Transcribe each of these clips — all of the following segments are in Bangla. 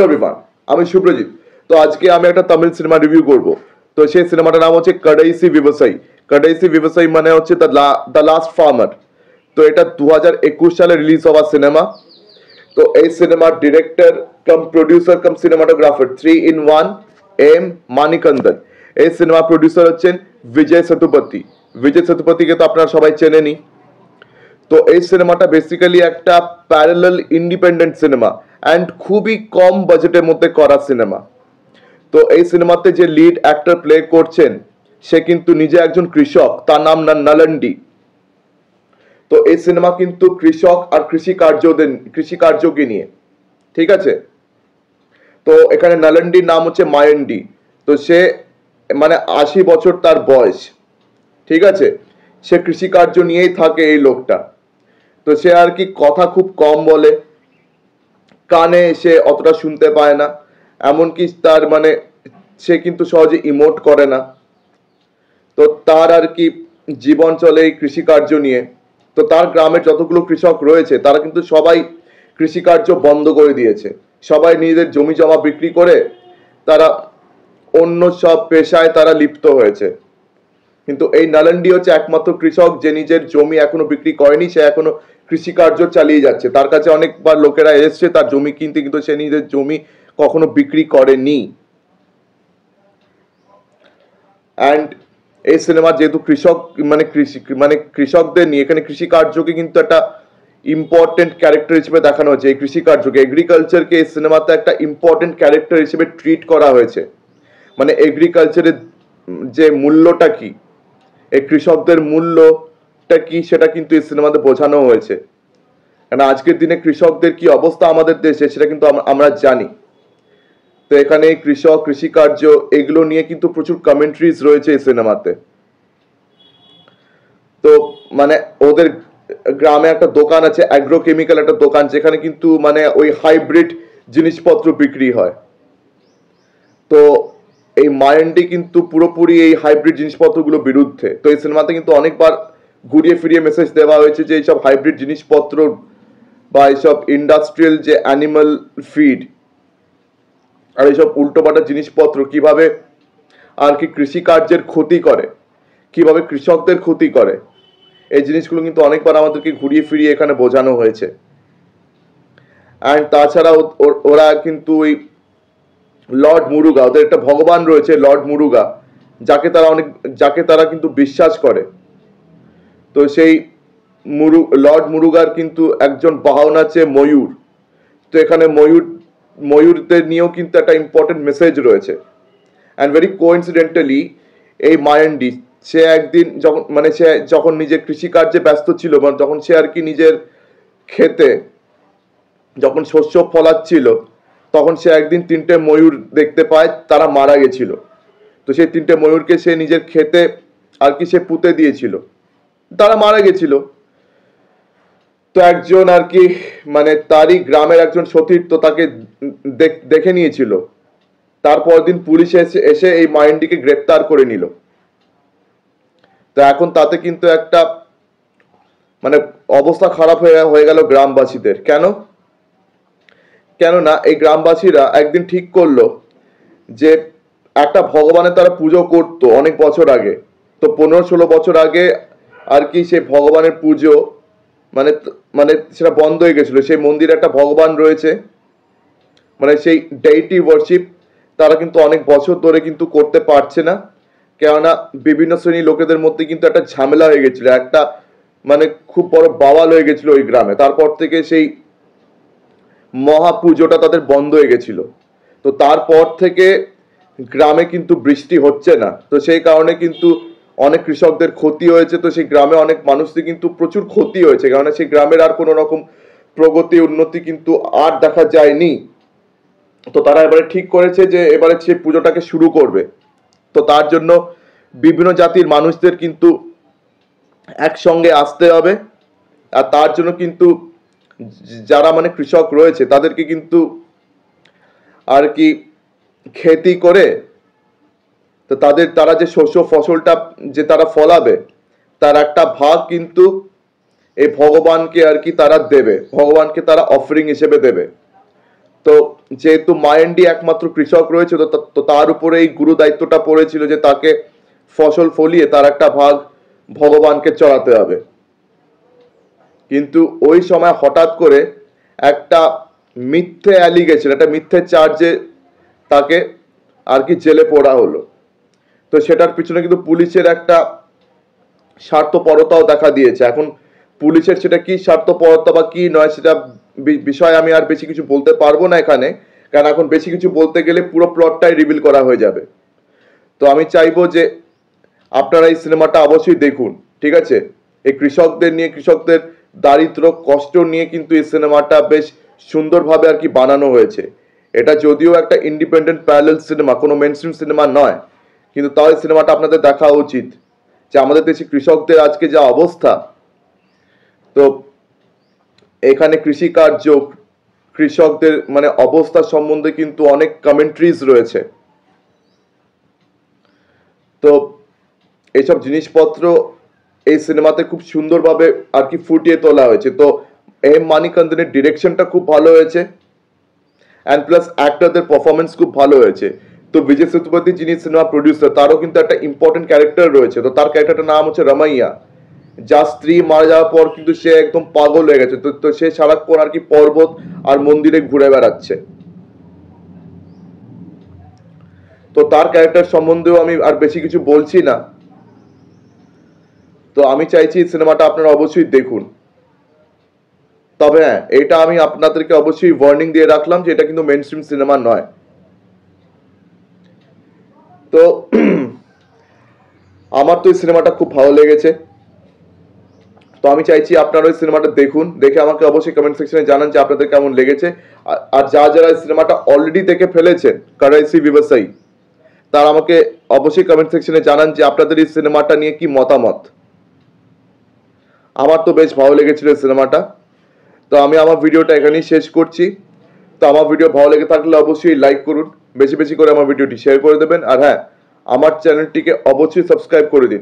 হ্যালো এভরিওয়ান, আমি সুপ্রজিৎ। তো আজকে আমি একটা তামিল সিনেমা রিভিউ করব। তো সেই সিনেমাটার নাম হচ্ছে কডাইসি বিবসাই। কডাইসি বিবসাই মানে হচ্ছে দ্য লাস্ট ফার্মার। তো এটা 2021 সালে রিলিজ হওয়া সিনেমা। তো এই সিনেমার director cum producer cum cinematographer 3 in 1 M Manikandan. এই সিনেমা প্রডিউসার হচ্ছেন বিজয় সেতুপতি। বিজয় সেতুপতিকে তো আপনারা সবাই চেনেনই। তো এই সিনেমাটা বেসিক্যালি একটা প্যারালাল ইন্ডিপেন্ডেন্ট সিনেমা অ্যান্ড খুবই কম বাজেটের মধ্যে করা সিনেমা। তো এই সিনেমাতে যে লিড অ্যাক্টর প্লে করছেন সে কিন্তু নিজে একজন কৃষক, তার নাম নালন্ডি। তো এই সিনেমা কিন্তু কৃষক আর কৃষিকার্যকে নিয়ে, ঠিক আছে। তো এখানে নালন্ডির নাম হচ্ছে মায়ান্ডি। তো সে মানে 80 বছর তার বয়স, ঠিক আছে। সে কৃষিকার্য নিয়েই থাকে এই লোকটা। তো সে আর কি কথা খুব কম বলে, কানে সে অতটা শুনতে পায় না, এমনকি তার মানে সে কিন্তু সহজে ইমোট করে না। তো তার আর কি জীবন চলে এই কৃষিকার্য নিয়ে। তো তার গ্রামের যতগুলো কৃষক রয়েছে তারা কিন্তু সবাই কৃষিকার্য বন্ধ করে দিয়েছে। সবাই নিজেদের জমি জমা বিক্রি করে তারা অন্য সব পেশায় তারা লিপ্ত হয়েছে। কিন্তু এই নালন্ডি হচ্ছে একমাত্র কৃষক যে নিজের জমি এখনো বিক্রি করেনি, সে এখনো কৃষিকার্য চালিয়ে যাচ্ছে। তার কাছে অনেকবার লোকেরা এসছে তার জমি কিনতে, কিন্তু সে নিজের জমি কখনো বিক্রি করেনি। অ্যান্ড এই সিনেমা যেহেতু কৃষক মানে কৃষকদের নিয়ে, এখানে কৃষিকার্যকে কিন্তু একটা ইম্পর্টেন্ট ক্যারেক্টার হিসেবে দেখানো হয়েছে। এই কৃষিকার্যকে, এগ্রিকালচারকে এই সিনেমাতে একটা ইম্পর্টেন্ট ক্যারেক্টার হিসেবে ট্রিট করা হয়েছে। মানে এগ্রিকালচারের যে মূল্যটা কি, এই কৃষকদের মূল্যটা কি, সেটা কিন্তু এই সিনেমাতে বোঝানো হয়েছে। কারণ আজকের দিনে কৃষকদের কি অবস্থা আমাদের দেশে সেটা কিন্তু আমরা জানি। তো এখানে কৃষক, কৃষিকার্য এগুলো নিয়ে কিন্তু প্রচুর কমেন্ট্রিজ রয়েছে এই সিনেমাতে। তো মানে ওদের গ্রামে একটা দোকান আছে, অ্যাগ্রোকেমিক্যাল একটা দোকান, যেখানে কিন্তু মানে ওই হাইব্রিড জিনিসপত্র বিক্রি হয়। তো এই মায়ান্ডি কিন্তু পুরোপুরি এই হাইব্রিড জিনিসপত্রগুলো বিরুদ্ধে। তো এই সিনেমাতে কিন্তু অনেকবার ঘুরিয়ে ফিরিয়ে মেসেজ দেওয়া হয়েছে যে এইসব হাইব্রিড জিনিসপত্র বা এইসব ইন্ডাস্ট্রিয়াল যে অ্যানিমাল ফিড আর এইসব উল্টোপাল্টা জিনিসপত্র কিভাবে আর কি কৃষিকার্যের ক্ষতি করে, কিভাবে কৃষকদের ক্ষতি করে, এই জিনিসগুলো কিন্তু অনেকবার আমাদেরকে ঘুরিয়ে ফিরিয়ে এখানে বোঝানো হয়েছে। অ্যান্ড তাছাড়া ওরা কিন্তু ওই লর্ড মুরুগা, ওদের একটা ভগবান রয়েছে লর্ড মুরুগা, যাকে তারা কিন্তু বিশ্বাস করে। তো সেই লর্ড মুরুগার কিন্তু একজন বাহন আছে ময়ূর। তো এখানে ময়ূরদের নিয়েও কিন্তু একটা ইম্পর্টেন্ট মেসেজ রয়েছে। অ্যান্ড ভেরি কোইন্সিডেন্টালি এই মায়ান্ডি সে একদিন যখন নিজের কৃষিকার্যে ব্যস্ত ছিল, তখন সে আর কি নিজের ক্ষেতে যখন শস্য ফলাচ্ছিল, তখন সে একদিন 3টে ময়ূর দেখতে পায়, তারা মারা গেছিল। তো সেই 3টে ময়ূরকে সে নিজের ক্ষেতে আর কি সে পুঁতে দিয়েছিল, তারা মারা গেছিল। তো একজন আর কি মানে তারই গ্রামের একজন সতীর্থ তাকে দেখে নিয়েছিল। তারপর দিন পুলিশ এসে এই মায়ান্ডিকে গ্রেপ্তার করে নিল। তো এখন তাতে কিন্তু একটা মানে অবস্থা খারাপ হয়ে গেল গ্রামবাসীদের। কেননা এই গ্রামবাসীরা একদিন ঠিক করলো যে একটা ভগবানের তারা পুজো করতো অনেক বছর আগে। তো 15-16 বছর আগে আর কি সেই ভগবানের পুজো মানে মানে সেটা বন্ধ হয়ে গেছিল। সেই মন্দিরে একটা ভগবান রয়েছে, মানে সেই ডেইটি ওয়ার্শিপ তারা কিন্তু অনেক বছর ধরে কিন্তু করতে পারছে না। কেননা বিভিন্ন শ্রেণীর লোকেদের মধ্যে কিন্তু একটা ঝামেলা হয়ে গেছিল, একটা মানে খুব বড় বাওয়াল হয়ে গেছিল ওই গ্রামে। তারপর থেকে সেই মহাপুজোটা তাদের বন্ধ হয়ে গেছিল। তো তারপর থেকে গ্রামে কিন্তু বৃষ্টি হচ্ছে না। তো সেই কারণে কিন্তু অনেক কৃষকদের ক্ষতি হয়েছে। তো সেই গ্রামে অনেক মানুষদের কিন্তু প্রচুর ক্ষতি হয়েছে, কারণ সেই গ্রামের আর কোনো রকম প্রগতি উন্নতি কিন্তু আর দেখা যায়নি। তো তারা এবারে ঠিক করেছে যে এবারে সে পুজোটাকে শুরু করবে। তো তার জন্য বিভিন্ন জাতির মানুষদের কিন্তু একসঙ্গে আসতে হবে। আর তার জন্য কিন্তু যারা মানে কৃষক রয়েছে তাদেরকে কিন্তু আর কি খেতি করে তো তারা যে শস্য ফসলটা যে তারা ফলাবে তার একটা ভাগ কিন্তু এই ভগবানকে আর কি তারা দেবে, ভগবানকে তারা অফারিং হিসেবে দেবে। তো যেহেতু মায়ান্ডি একমাত্র কৃষক রয়েছে, তো তার উপরে এই গুরু দায়িত্বটা পড়েছিল যে তাকে ফসল ফলিয়ে তার একটা ভাগ ভগবানকে চড়াতে হবে। কিন্তু ওই সময় হঠাৎ করে একটা মিথ্যে অ্যালিগেশন, একটা মিথ্যে চার্জে তাকে আর কি জেলে পোড়া হলো। তো সেটার পিছনে কিন্তু পুলিশের একটা স্বার্থপরতাও দেখা দিয়েছে। এখন পুলিশের সেটা কি স্বার্থপরতা বা কি নয় সেটা বিষয়ে আমি আর বেশি কিছু বলতে পারবো না এখানে, কারণ এখন বেশি কিছু বলতে গেলে পুরো প্লটটাই রিভিল করা হয়ে যাবে। তো আমি চাইবো যে আপনারা এই সিনেমাটা অবশ্যই দেখুন, ঠিক আছে? এই কৃষকদের নিয়ে, কৃষকদের দারিদ্র কষ্ট নিয়ে কিন্তু এই সিনেমাটা বেশ সুন্দরভাবে আর কি বানানো হয়েছে। এটা যদিও একটা ইন্ডিপেন্ডেন্ট প্যারালাল সিনেমা, কোনো মেইনস্ট্রিম সিনেমা নয়, কিন্তু তাও এই সিনেমাটা আপনাদের দেখা উচিত যে আমাদের দেশে কৃষকদের আজকে যা অবস্থা। তো এখানে কৃষিকার্য, কৃষকদের মানে অবস্থা সম্বন্ধে কিন্তু অনেক কমেন্ট্রিজ রয়েছে। তো এইসব জিনিসপত্র এই সিনেমাতে খুব সুন্দরভাবে আর কি ফুটিয়ে তোলা হয়েছে। তো এম মানিকন্দনের ডিরেকশনটা খুব ভালো হয়েছে, অ্যান্ড প্লাস অ্যাক্টরদের পারফরমেন্স খুব ভালো হয়েছে। তো বিজয় সেতুপতি যিনি সিনেমা প্রডিউসার, তারও কিন্তু একটা ইম্পর্টেন্ট ক্যারেক্টার রয়েছে। তো তার ক্যারেক্টারটার নাম হচ্ছে রামাইয়া, যার স্ত্রী মারা যাওয়ার পর কিন্তু সে একদম পাগল হয়ে গেছে। তো সে সারাক্ষণ আর কি পর্বত আর মন্দিরে ঘুরে বেড়াচ্ছে। তো তার ক্যারেক্টার সম্বন্ধেও আমি আর বেশি কিছু বলছি না। তো আমি চাইছি সিনেমাটা আপনারা অবশ্যই দেখুন। তবে হ্যাঁ, এটা আমি আপনাদেরকে অবশ্যই ওয়ার্নিং দিয়ে রাখলাম যে এটা কিন্তু মেইনস্ট্রিম সিনেমা নয়। তো আমার তো এই সিনেমাটা খুব ভালো লেগেছে। তো আমি চাইছি আপনারা ওই সিনেমাটা দেখুন, দেখে আমাকে অবশ্যই কমেন্ট সেকশনে জানান যে আপনাদের কেমন লেগেছে। আর যারা এই সিনেমাটা অলরেডি দেখে ফেলেছেন, কারাইসি বিবাসাই, তারা আমাকে অবশ্যই কমেন্ট সেকশনে জানান যে আপনাদের এই সিনেমাটা নিয়ে কি মতামত। আমার তো বেশ ভালো লেগেছিল এই সিনেমাটা। তো আমি আমার ভিডিওটা এখানেই শেষ করছি। তো আমার ভিডিও ভালো লেগে থাকলে অবশ্যই লাইক করুন, বেশি বেশি করে আমার ভিডিওটি শেয়ার করে দেবেন, আর হ্যাঁ, আমার চ্যানেলটিকে অবশ্যই সাবস্ক্রাইব করে দিন।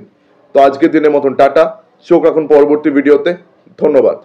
তো আজকের দিনের মতন টাটা, চোখ রাখুন পরবর্তী ভিডিওতে। ধন্যবাদ।